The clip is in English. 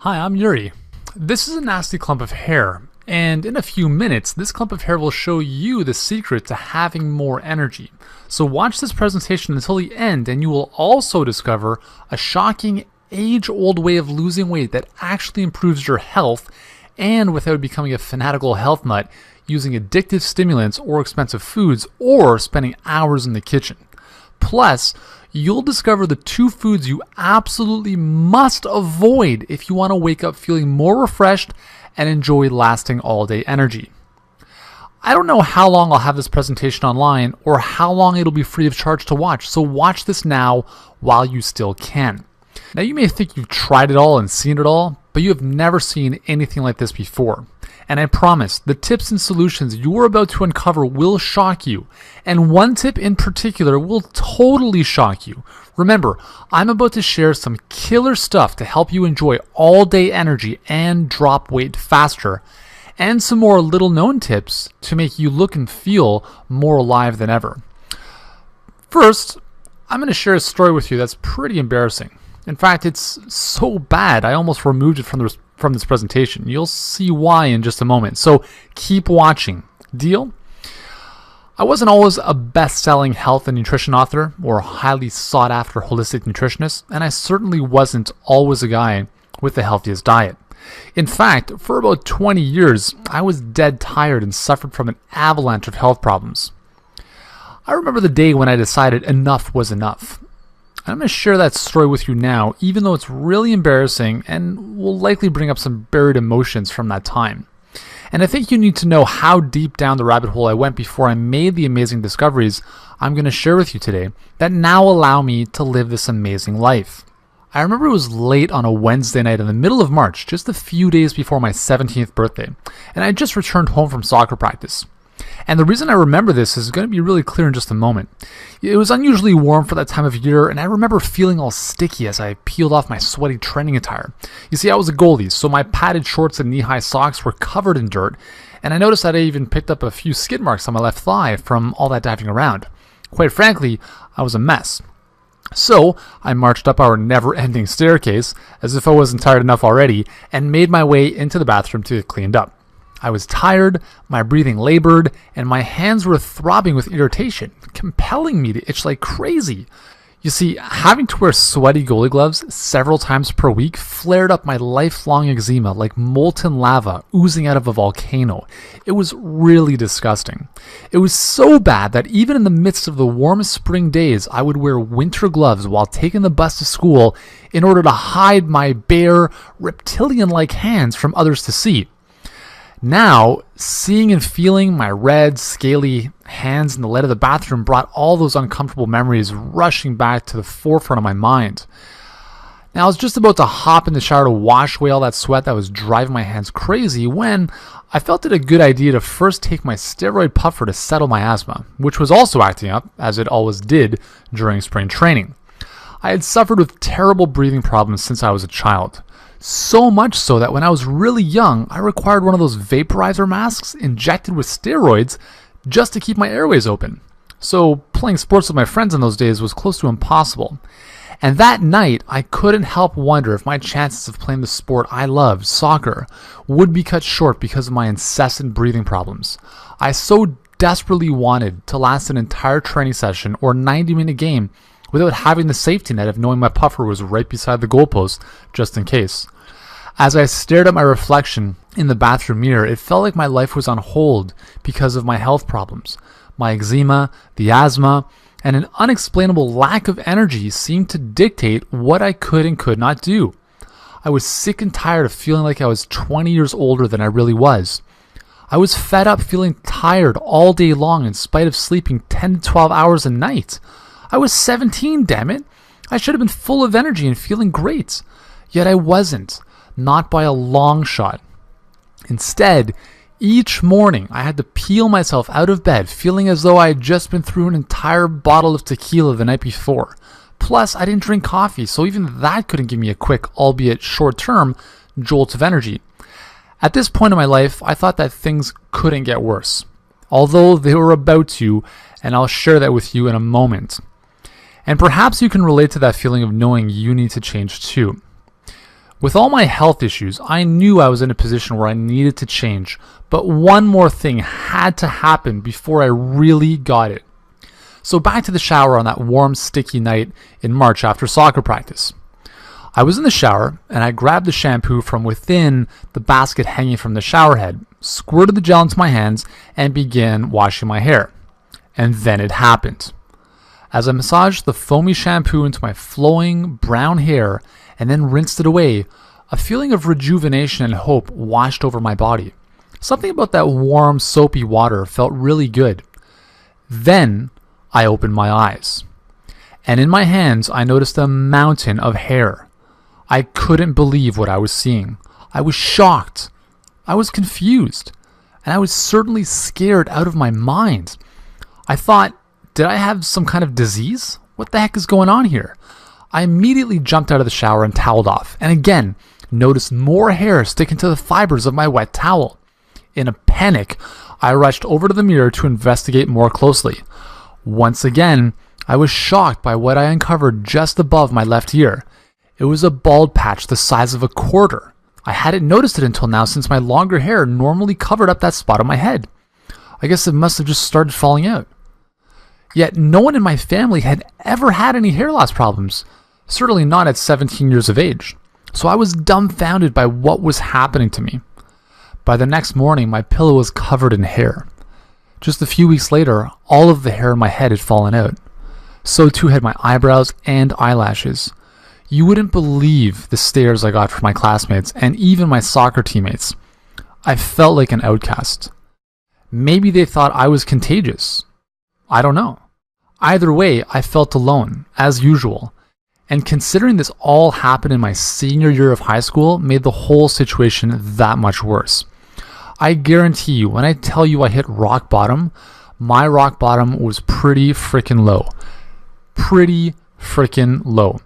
Hi, I'm Yuri. This is a nasty clump of hair, and in a few minutes, this clump of hair will show you the secret to having more energy. So watch this presentation until the end, and you will also discover a shocking age-old way of losing weight that actually improves your health, and without becoming a fanatical health nut, using addictive stimulants or expensive foods, or spending hours in the kitchen. Plus, you'll discover the two foods you absolutely must avoid if you want to wake up feeling more refreshed and enjoy lasting all-day energy. I don't know how long I'll have this presentation online or how long it'll be free of charge to watch, so watch this now while you still can. Now you may think you've tried it all and seen it all, but you have never seen anything like this before. And I promise, the tips and solutions you are about to uncover will shock you. And one tip in particular will totally shock you. Remember, I'm about to share some killer stuff to help you enjoy all-day energy and drop weight faster, and some more little-known tips to make you look and feel more alive than ever. First, I'm going to share a story with you that's pretty embarrassing. In fact, it's so bad I almost removed it from this presentation. You'll see why in just a moment, so keep watching. Deal? I wasn't always a best-selling health and nutrition author or highly sought-after holistic nutritionist, and I certainly wasn't always a guy with the healthiest diet. In fact, for about 20 years, I was dead tired and suffered from an avalanche of health problems. I remember the day when I decided enough was enough. I'm going to share that story with you now, even though it's really embarrassing and will likely bring up some buried emotions from that time. And I think you need to know how deep down the rabbit hole I went before I made the amazing discoveries I'm going to share with you today that now allow me to live this amazing life. I remember it was late on a Wednesday night in the middle of March, just a few days before my 17th birthday, and I just returned home from soccer practice. And the reason I remember this is going to be really clear in just a moment. It was unusually warm for that time of year, and I remember feeling all sticky as I peeled off my sweaty training attire. You see, I was a goalie, so my padded shorts and knee-high socks were covered in dirt, and I noticed that I even picked up a few skid marks on my left thigh from all that diving around. Quite frankly, I was a mess. So, I marched up our never-ending staircase, as if I wasn't tired enough already, and made my way into the bathroom to get cleaned up. I was tired, my breathing labored, and my hands were throbbing with irritation, compelling me to itch like crazy. You see, having to wear sweaty goalie gloves several times per week flared up my lifelong eczema like molten lava oozing out of a volcano. It was really disgusting. It was so bad that even in the midst of the warmest spring days, I would wear winter gloves while taking the bus to school in order to hide my bare, reptilian-like hands from others to see. Now, seeing and feeling my red, scaly hands in the light of the bathroom brought all those uncomfortable memories rushing back to the forefront of my mind. Now, I was just about to hop in the shower to wash away all that sweat that was driving my hands crazy when I felt it a good idea to first take my steroid puffer to settle my asthma, which was also acting up, as it always did during spring training. I had suffered with terrible breathing problems since I was a child. So much so that when I was really young, I required one of those vaporizer masks injected with steroids just to keep my airways open. So playing sports with my friends in those days was close to impossible. And that night, I couldn't help wonder if my chances of playing the sport I loved, soccer, would be cut short because of my incessant breathing problems. I so desperately wanted to last an entire training session or 90-minute game without having the safety net of knowing my puffer was right beside the goalpost, just in case. As I stared at my reflection in the bathroom mirror, it felt like my life was on hold because of my health problems. My eczema, the asthma, and an unexplainable lack of energy seemed to dictate what I could and could not do. I was sick and tired of feeling like I was 20 years older than I really was. I was fed up feeling tired all day long in spite of sleeping 10 to 12 hours a night. I was 17, damn it. I should have been full of energy and feeling great. Yet I wasn't, not by a long shot. Instead, each morning I had to peel myself out of bed feeling as though I had just been through an entire bottle of tequila the night before. Plus, I didn't drink coffee, so even that couldn't give me a quick, albeit short-term, jolt of energy. At this point in my life, I thought that things couldn't get worse, although they were about to, and I'll share that with you in a moment. And perhaps you can relate to that feeling of knowing you need to change too. With all my health issues, I knew I was in a position where I needed to change, but one more thing had to happen before I really got it. So back to the shower on that warm, sticky night in March after soccer practice. I was in the shower and I grabbed the shampoo from within the basket hanging from the shower head, squirted the gel into my hands, and began washing my hair. And then it happened. As I massaged the foamy shampoo into my flowing brown hair and then rinsed it away, a feeling of rejuvenation and hope washed over my body. Something about that warm, soapy water felt really good. Then I opened my eyes, and in my hands I noticed a mountain of hair. I couldn't believe what I was seeing. I was shocked. I was confused, and I was certainly scared out of my mind. I thought, did I have some kind of disease? What the heck is going on here? I immediately jumped out of the shower and toweled off, and again noticed more hair sticking to the fibers of my wet towel. In a panic, I rushed over to the mirror to investigate more closely. Once again, I was shocked by what I uncovered just above my left ear. It was a bald patch the size of a quarter. I hadn't noticed it until now since my longer hair normally covered up that spot on my head. I guess it must have just started falling out. Yet no one in my family had ever had any hair loss problems, certainly not at 17 years of age. So I was dumbfounded by what was happening to me. By the next morning, my pillow was covered in hair. Just a few weeks later, all of the hair in my head had fallen out. So too had my eyebrows and eyelashes. You wouldn't believe the stares I got from my classmates and even my soccer teammates. I felt like an outcast. Maybe they thought I was contagious. I don't know. Either way, I felt alone, as usual. And considering this all happened in my senior year of high school made the whole situation that much worse. I guarantee you, when I tell you I hit rock bottom, my rock bottom was pretty freaking low. Pretty freaking low.